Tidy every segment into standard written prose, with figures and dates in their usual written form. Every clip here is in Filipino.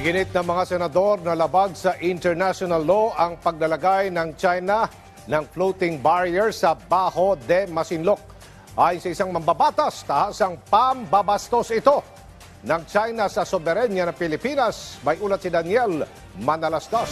Iginit ng mga senador na labag sa international law ang paglalagay ng China ng floating barrier sa Baho de Masinloc. Ayon sa isang mambabatas, tahasang pambabastos ito ng China sa soberenya ng Pilipinas. May ulat si Daniel Manalastas.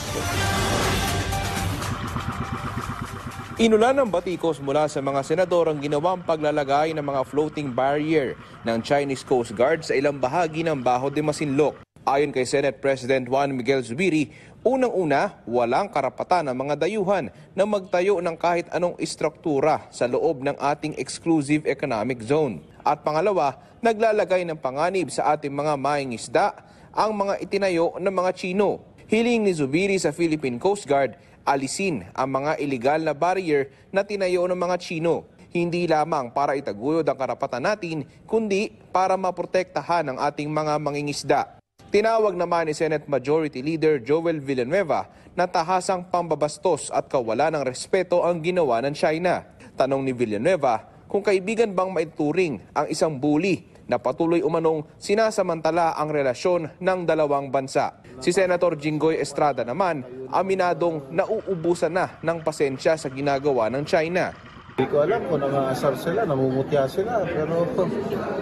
Inulan ng batikos mula sa mga senador ang ginawang paglalagay ng mga floating barrier ng Chinese Coast Guard sa ilang bahagi ng Baho de Masinloc. Ayon kay Senate President Juan Miguel Zubiri, unang-una, walang karapatan ng mga dayuhan na magtayo ng kahit anong istruktura sa loob ng ating exclusive economic zone. At pangalawa, naglalagay ng panganib sa ating mga mangingisda ang mga itinayo ng mga Chino. Hiling ni Zubiri sa Philippine Coast Guard, alisin ang mga illegal na barrier na tinayo ng mga Chino. Hindi lamang para itaguyod ang karapatan natin, kundi para maprotektahan ang ating mga mangingisda. Tinawag naman ni Senate Majority Leader Joel Villanueva na tahasang pambabastos at kawalan ng respeto ang ginawa ng China. Tanong ni Villanueva kung kaibigan bang maituring ang isang bully na patuloy umanong sinasamantala ang relasyon ng dalawang bansa. Si Senator Jinggoy Estrada naman, aminadong nauubusan na ng pasensya sa ginagawa ng China. Hindi ko alam kung nangangasar sila, namumutya sila, pero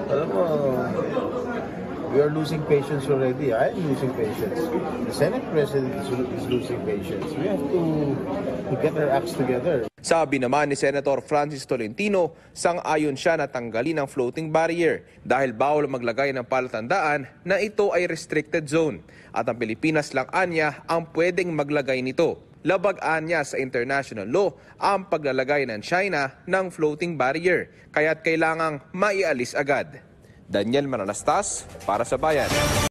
alam mo, we are losing patience already. I am losing patience. The Senate President is losing patience. We have to get our acts together. Sabi naman ni Senator Francis Tolentino, sang-ayon siya na tanggalin ang floating barrier dahil bawal maglagay ng palatandaan na ito ay restricted zone at ang Pilipinas lang anya ang pwedeng maglagay nito. Labag-an niya sa international law ang paglalagay ng China ng floating barrier kaya't kailangang maialis agad. Daniel Manalastas para sa Bayan.